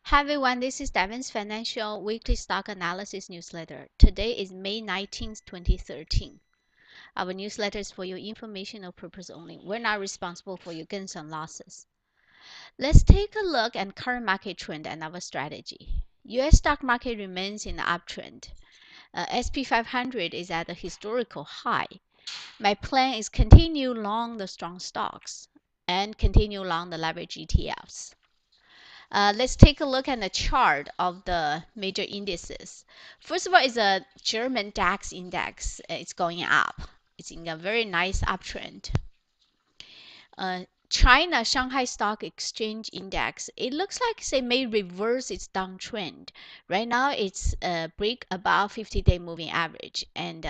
Hi everyone, this is Devins Financial Weekly Stock Analysis Newsletter. Today is May 19th, 2013. Our newsletter is for your informational purpose only. We're not responsible for your gains and losses. Let's take a look at current market trend and our strategy. US stock market remains in the uptrend. SP 500 is at a historical high. My plan is continue long the strong stocks and continue long the leverage ETFs. Let's take a look at the chart of the major indices. First of all, is a German DAX index. It's going up. It's in a very nice uptrend. China Shanghai Stock Exchange Index. It looks like they may reverse its downtrend. Right now, it's break above 50-day moving average, and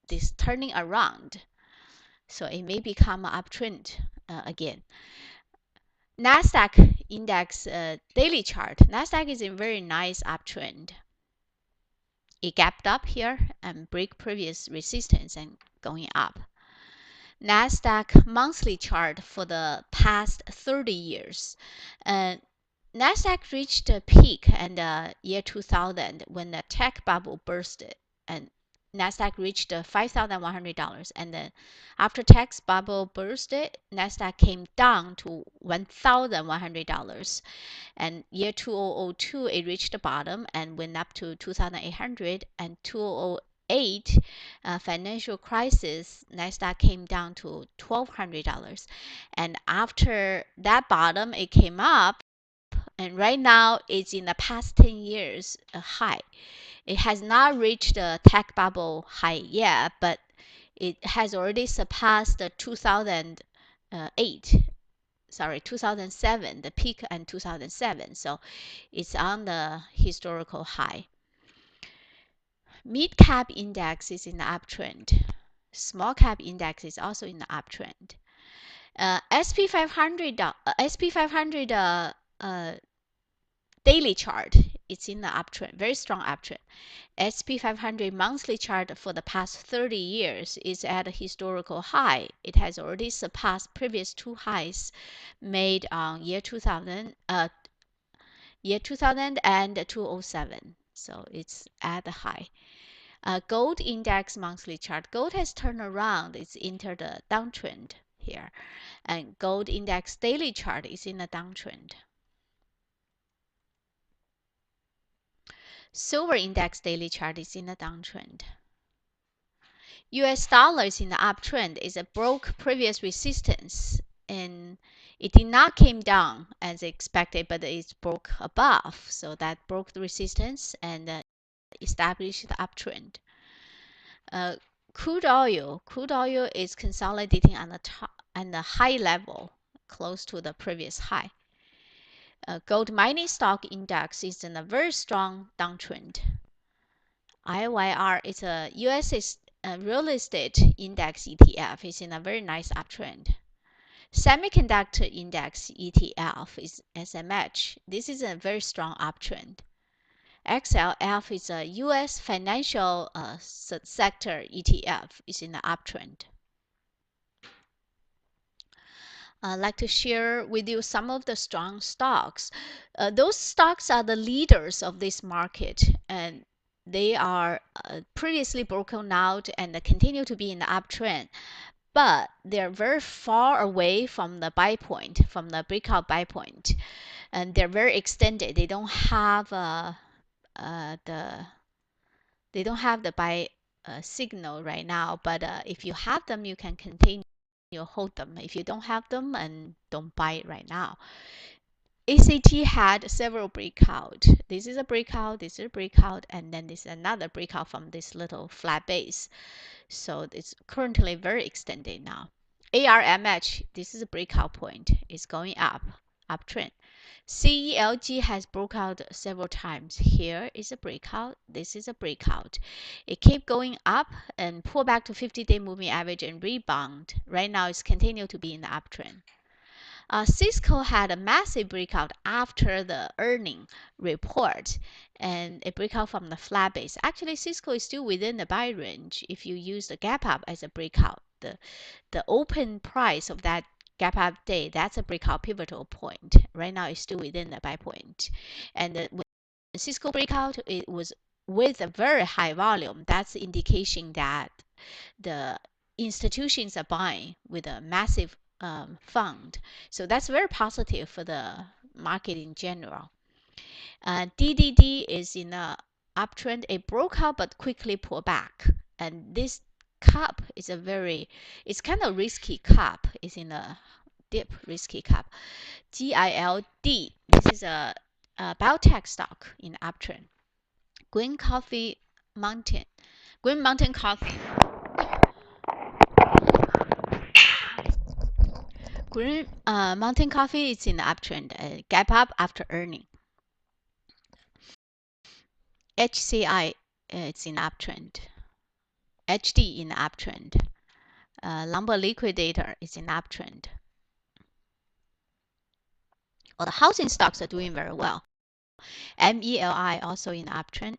this turning around. So it may become an uptrend again. Nasdaq index daily chart. Nasdaq is in very nice uptrend. It gapped up here and break previous resistance and going up. Nasdaq monthly chart for the past 30 years. Nasdaq reached a peak in the year 2000 when the tech bubble bursted, and Nasdaq reached $5,100, and then after tech bubble bursted, Nasdaq came down to $1,100, and year 2002 it reached the bottom and went up to 2,800, and 2008 financial crisis, Nasdaq came down to $1,200, and after that bottom it came up, and right now it's in the past 10 years a high. It has not reached the tech bubble high yet, but it has already surpassed the 2007, the peak in 2007. So it's on the historical high. Mid cap index is in the uptrend. Small cap index is also in the uptrend. SP 500 daily chart, it's in the uptrend, very strong uptrend. SP 500 monthly chart for the past 30 years is at a historical high. It has already surpassed previous two highs made on year 2000 and 2007. So it's at the high. Gold index monthly chart. Gold has turned around. It's entered the downtrend here. And gold index daily chart is in a downtrend. Silver index daily chart is in a downtrend. US dollar is in the uptrend. It broke previous resistance, and it did not came down as expected, but it broke above. So that broke the resistance and established the uptrend. Crude oil is consolidating on the top and the high level, close to the previous high. Gold mining stock index is in a very strong downtrend. IYR is a US real estate index ETF. Is in a very nice uptrend. Semiconductor index ETF is SMH. This is a very strong uptrend. XLF is a US financial sector ETF. Is in the uptrend. I'd like to share with you some of the strong stocks. Those stocks are the leaders of this market, and they are previously broken out and continue to be in the uptrend, but they're very far away from the buy point, from the breakout buy point, and they're very extended. They don't have the buy signal right now, but if you have them, you can continue. You hold them. If you don't have them, and don't buy it right now. ACT had several breakout. This is a breakout, this is a breakout, and then this is another breakout from this little flat base. So it's currently very extended now. ARMH, this is a breakout point. It's going up, uptrend. CELG has broke out several times. Here is a breakout. This is a breakout. It kept going up and pull back to 50-day moving average and rebound. Right now, it's continued to be in the uptrend. Cisco had a massive breakout after the earning report, and a breakout from the flat base. Actually, Cisco is still within the buy range if you use the gap up as a breakout. The open price of that gap up day, that's a breakout pivotal point. Right now, it's still within the buy point. And when Cisco breakout, it was with a very high volume. That's the indication that the institutions are buying with a massive fund. So that's very positive for the market in general. DDD is in a uptrend. It broke out but quickly pulled back. And this cup is it's kind of risky cup. It's in a dip risky cup. GILD, this is a biotech stock in uptrend. Green Coffee Mountain. Green Mountain Coffee. Green Mountain Coffee is in the uptrend. Gap up after earning. HCI, it's in uptrend. HD in uptrend. Lumber Liquidator is in uptrend. Well, the housing stocks are doing very well. MELI also in uptrend.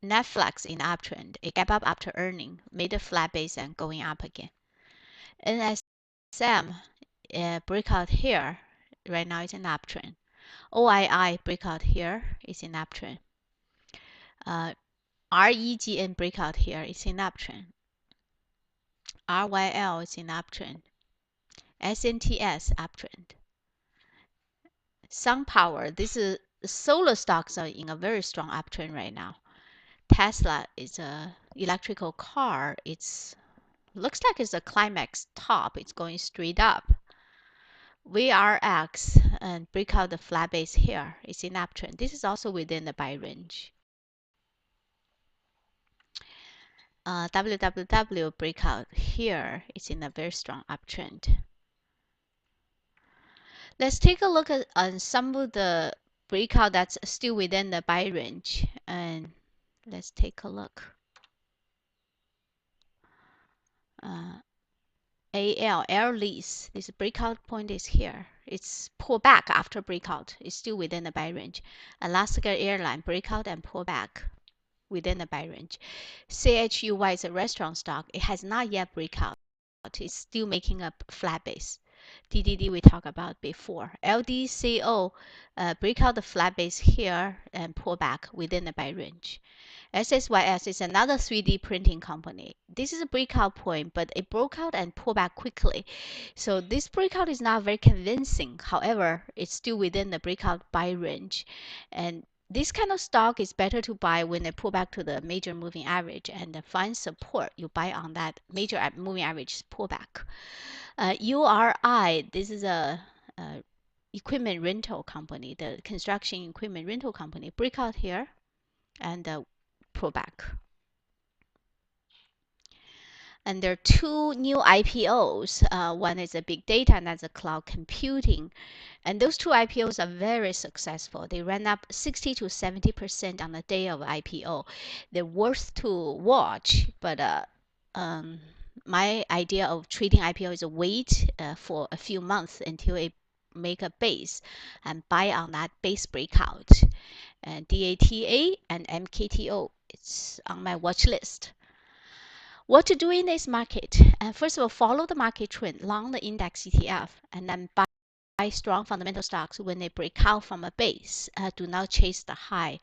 Netflix in uptrend. It gap up after earning, made a flat base and going up again. NSM breakout here. Right now it's in uptrend. OII breakout here is in uptrend. REGN breakout here is in uptrend. RYL is in uptrend. SNTS uptrend. SunPower, this is solar stocks are in a very strong uptrend right now. Tesla is a electrical car. It's looks like it's a climax top. It's going straight up. VRX and break out the flat base here. It's in uptrend. This is also within the buy range. WWW breakout here. It's in a very strong uptrend. Let's take a look at some of the breakout that's still within the buy range. And let's take a look. Air lease. This breakout point is here. It's pull back after breakout. It's still within the buy range. Alaska Airline breakout and pull back within the buy range. CHUY is a restaurant stock. It has not yet breakout. It's still making a flat base. DDD we talked about before. LDCO break out the flat base here and pull back within the buy range. SSYS is another 3D printing company. This is a breakout point, but it broke out and pulled back quickly. So this breakout is not very convincing. However, it's still within the breakout buy range. And this kind of stock is better to buy when they pull back to the major moving average and find support. You buy on that major moving average pullback. URI, this is a equipment rental company, the construction equipment rental company. Breakout here and pull back. And there are two new IPOs. One is a big data and that's a cloud computing. And those two IPOs are very successful. They ran up 60 to 70% on the day of IPO. They're worth to watch, but my idea of trading IPO is to wait for a few months until it make a base and buy on that base breakout. And DATA and MKTO, it's on my watch list. What to do in this market? First of all, follow the market trend, long the index ETF, and then buy strong fundamental stocks when they break out from a base. Do not chase the high.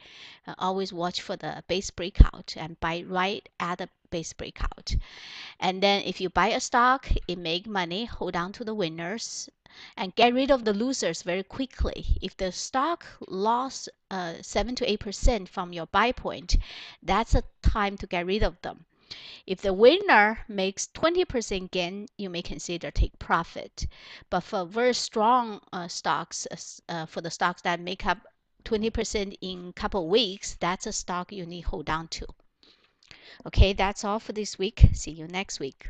Always watch for the base breakout and buy right at the base breakout. And then if you buy a stock, it make money, hold on to the winners and get rid of the losers very quickly. If the stock lost 7 to 8% from your buy point, that's a time to get rid of them. If the winner makes 20% gain, you may consider take profit. But for very strong stocks, for the stocks that make up 20% in a couple of weeks, that's a stock you need to hold on to. Okay, that's all for this week. See you next week.